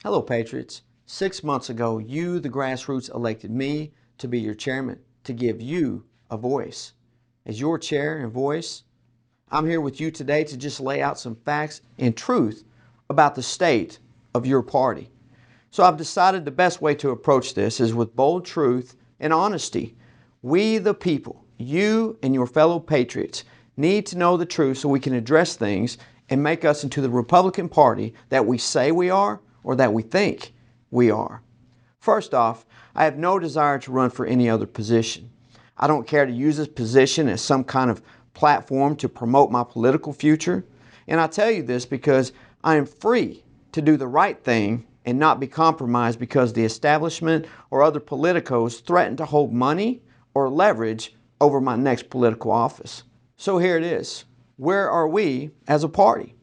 Hello, Patriots. 6 months ago, you, the grassroots, elected me to be your chairman, to give you a voice. As your chair and voice, I'm here with you today to just lay out some facts and truth about the state of your party. So I've decided the best way to approach this is with bold truth and honesty. We, the people, you and your fellow patriots, need to know the truth so we can address things and make us into the Republican Party that we say we are or that we think we are. First off, I have no desire to run for any other position. I don't care to use this position as some kind of platform to promote my political future. And I tell you this because I am free to do the right thing and not be compromised because the establishment or other politicos threaten to hold money or leverage over my next political office. So here it is. Where are we as a party?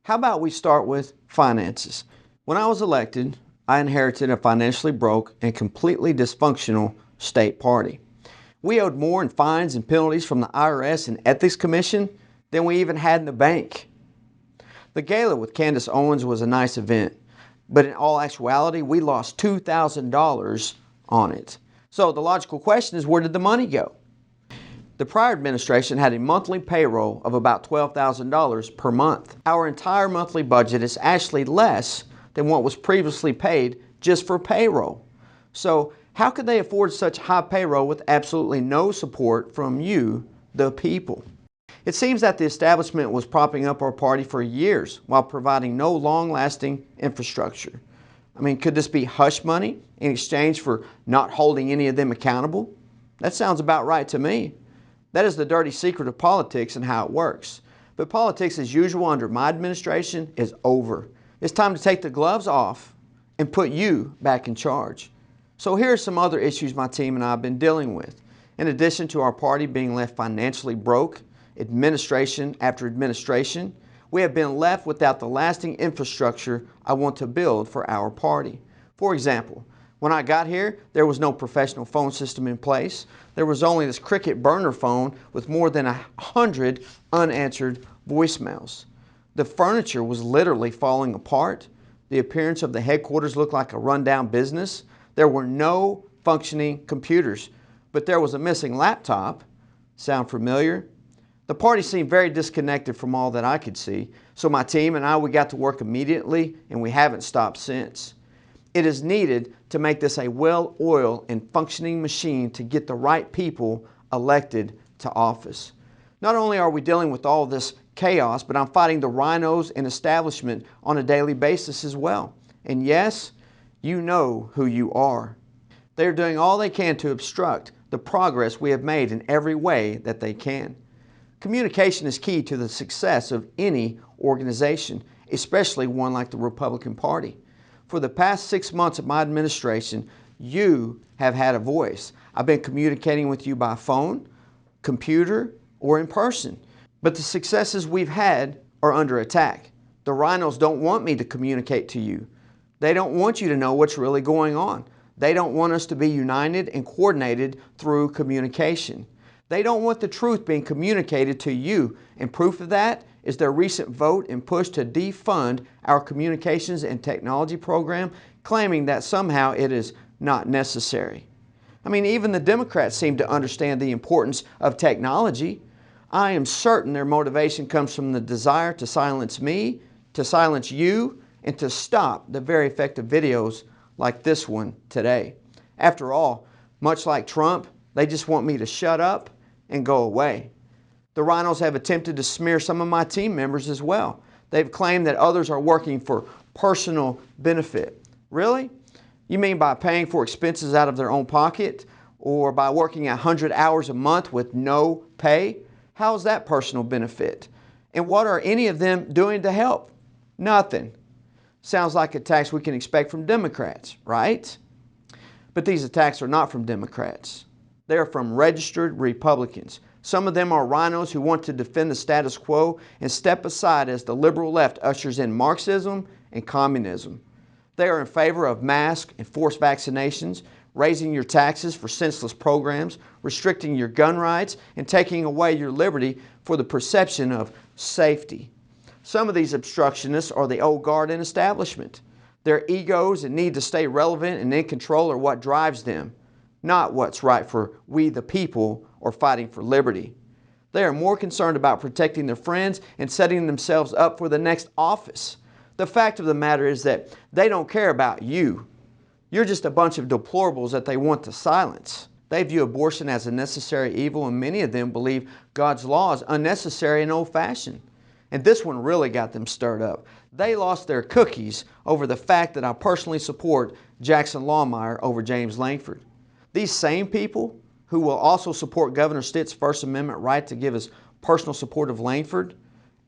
How about we start with finances? When I was elected, I inherited a financially broke and completely dysfunctional state party. We owed more in fines and penalties from the IRS and Ethics Commission than we even had in the bank. The gala with Candace Owens was a nice event, but in all actuality, we lost $2,000 on it. So the logical question is, where did the money go? The prior administration had a monthly payroll of about $12,000 per month. Our entire monthly budget is actually less than what was previously paid just for payroll. So how could they afford such high payroll with absolutely no support from you, the people? It seems that the establishment was propping up our party for years while providing no long-lasting infrastructure. I mean, could this be hush money in exchange for not holding any of them accountable? That sounds about right to me. That is the dirty secret of politics and how it works. But politics as usual under my administration is over. It's time to take the gloves off and put you back in charge. So here are some other issues my team and I have been dealing with. In addition to our party being left financially broke, administration after administration, we have been left without the lasting infrastructure I want to build for our party. For example, when I got here, there was no professional phone system in place. There was only this Cricket burner phone with more than 100 unanswered voicemails. The furniture was literally falling apart. The appearance of the headquarters looked like a rundown business. There were no functioning computers, but there was a missing laptop. Sound familiar? The party seemed very disconnected from all that I could see, so my team and I, we got to work immediately, and we haven't stopped since. It is needed to make this a well-oiled and functioning machine to get the right people elected to office. Not only are we dealing with all this chaos, but I'm fighting the rhinos and establishment on a daily basis as well. And yes, you know who you are. They are doing all they can to obstruct the progress we have made in every way that they can. Communication is key to the success of any organization, especially one like the Republican Party. For the past 6 months of my administration, you have had a voice. I've been communicating with you by phone, computer, or in person. But the successes we've had are under attack. The rhinos don't want me to communicate to you. They don't want you to know what's really going on. They don't want us to be united and coordinated through communication. They don't want the truth being communicated to you, and proof of that is their recent vote and push to defund our communications and technology program, claiming that somehow it is not necessary. I mean, even the Democrats seem to understand the importance of technology. I am certain their motivation comes from the desire to silence me, to silence you, and to stop the very effective videos like this one today. After all, much like Trump, they just want me to shut up and go away. The rhinos have attempted to smear some of my team members as well. They've claimed that others are working for personal benefit. Really? You mean by paying for expenses out of their own pocket, or by working 100 hours a month with no pay? How is that personal benefit? And what are any of them doing to help? Nothing. Sounds like attacks we can expect from Democrats, right? But these attacks are not from Democrats. They are from registered Republicans. Some of them are rhinos who want to defend the status quo and step aside as the liberal left ushers in Marxism and communism. They are in favor of mask and forced vaccinations, raising your taxes for senseless programs, restricting your gun rights, and taking away your liberty for the perception of safety. Some of these obstructionists are the old guard and establishment. Their egos and need to stay relevant and in control are what drives them, not what's right for we the people or fighting for liberty. They are more concerned about protecting their friends and setting themselves up for the next office. The fact of the matter is that they don't care about you. You're just a bunch of deplorables that they want to silence. They view abortion as a necessary evil, and many of them believe God's law is unnecessary and old-fashioned. And this one really got them stirred up. They lost their cookies over the fact that I personally support Jackson Lawmeyer over James Langford. These same people who will also support Governor Stitt's First Amendment right to give his personal support of Langford,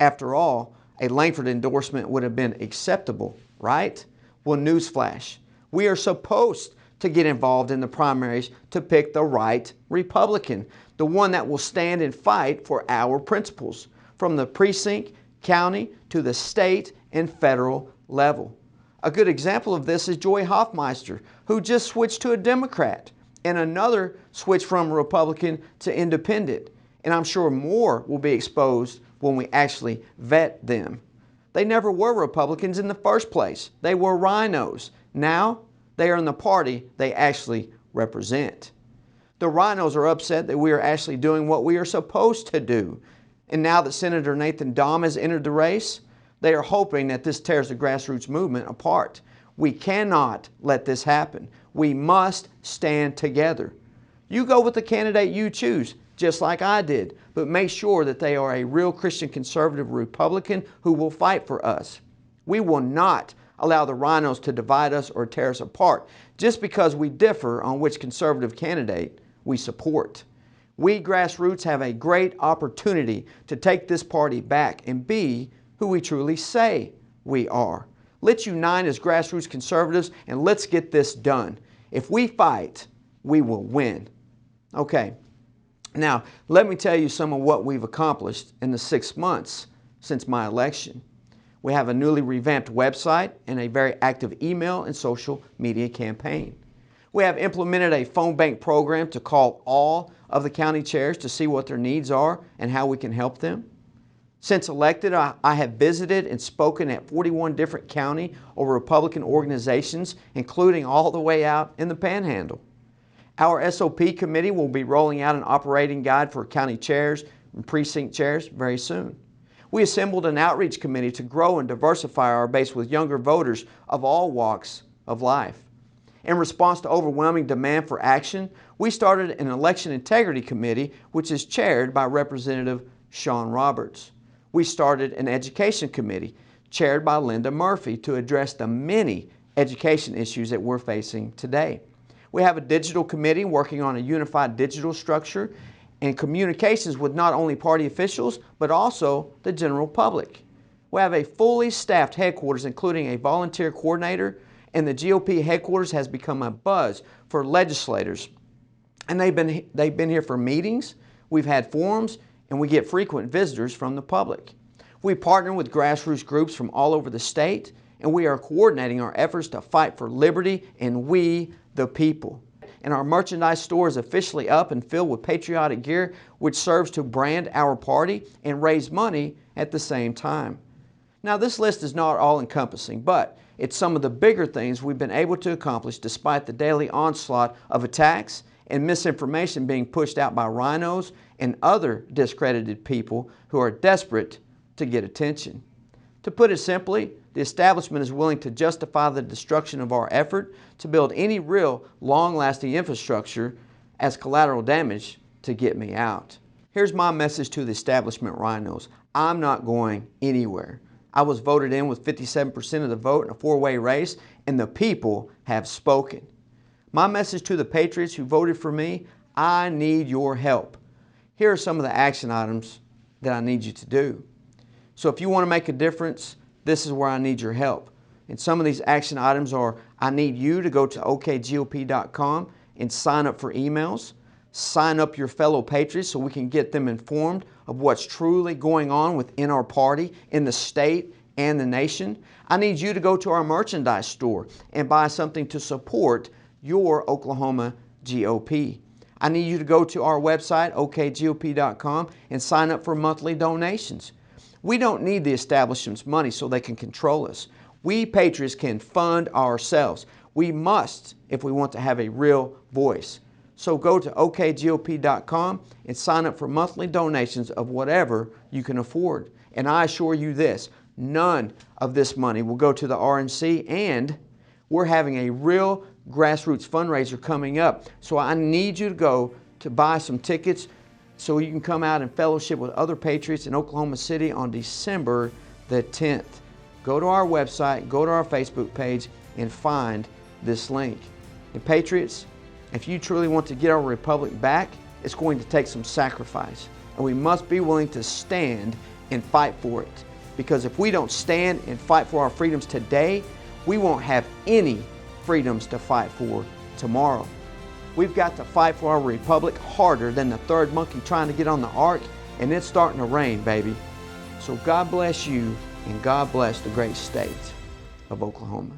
after all, a Langford endorsement would have been acceptable, right? Well, newsflash. We are supposed to get involved in the primaries to pick the right Republican, the one that will stand and fight for our principles, from the precinct, county, to the state and federal level. A good example of this is Joy Hoffmeister, who just switched to a Democrat, and another switch from Republican to Independent. And I'm sure more will be exposed when we actually vet them. They never were Republicans in the first place. They were rhinos. Now, they are in the party they actually represent. The rhinos are upset that we are actually doing what we are supposed to do. And now that Senator Nathan Dahm has entered the race, they are hoping that this tears the grassroots movement apart. We cannot let this happen. We must stand together. You go with the candidate you choose, just like I did, but make sure that they are a real Christian conservative Republican who will fight for us. We will not allow the rhinos to divide us or tear us apart just because we differ on which conservative candidate we support. We grassroots have a great opportunity to take this party back and be who we truly say we are. Let's unite as grassroots conservatives and let's get this done. If we fight, we will win. Okay, now let me tell you some of what we've accomplished in the 6 months since my election. We have a newly revamped website and a very active email and social media campaign. We have implemented a phone bank program to call all of the county chairs to see what their needs are and how we can help them. Since elected, I have visited and spoken at 41 different county or Republican organizations, including all the way out in the Panhandle. Our SOP committee will be rolling out an operating guide for county chairs and precinct chairs very soon. We assembled an outreach committee to grow and diversify our base with younger voters of all walks of life. In response to overwhelming demand for action, we started an election integrity committee, which is chaired by Representative Sean Roberts. We started an education committee chaired by Linda Murphy to address the many education issues that we're facing today. We have a digital committee working on a unified digital structure and communications with not only party officials, but also the general public. We have a fully staffed headquarters, including a volunteer coordinator, and the GOP headquarters has become a buzz for legislators. And they've been here for meetings, we've had forums, and we get frequent visitors from the public. We partner with grassroots groups from all over the state, and we are coordinating our efforts to fight for liberty and we the people. And our merchandise store is officially up and filled with patriotic gear, which serves to brand our party and raise money at the same time. Now, this list is not all-encompassing, but it's some of the bigger things we've been able to accomplish despite the daily onslaught of attacks and misinformation being pushed out by rhinos and other discredited people who are desperate to get attention. To put it simply, the establishment is willing to justify the destruction of our effort to build any real long-lasting infrastructure as collateral damage to get me out. Here's my message to the establishment rhinos. I'm not going anywhere. I was voted in with 57% of the vote in a four-way race, and the people have spoken. My message to the patriots who voted for me, I need your help. Here are some of the action items that I need you to do. So if you want to make a difference, this is where I need your help. And some of these action items are, I need you to go to ok.gop and sign up for emails. Sign up your fellow patriots so we can get them informed of what's truly going on within our party, in the state, and the nation. I need you to go to our merchandise store and buy something to support your Oklahoma GOP. I need you to go to our website, ok.gop, and sign up for monthly donations. We don't need the establishment's money so they can control us. We patriots can fund ourselves. We must if we want to have a real voice. So go to ok.gop.com and sign up for monthly donations of whatever you can afford. And I assure you this, none of this money will go to the RNC, and we're having a real grassroots fundraiser coming up. So I need you to go to buy some tickets so you can come out and fellowship with other patriots in Oklahoma City on December the 10th. Go to our website, go to our Facebook page, and find this link. And patriots, if you truly want to get our republic back, it's going to take some sacrifice. And we must be willing to stand and fight for it. Because if we don't stand and fight for our freedoms today, we won't have any freedoms to fight for tomorrow. We've got to fight for our republic harder than the third monkey trying to get on the ark, and it's starting to rain, baby. So God bless you, and God bless the great state of Oklahoma.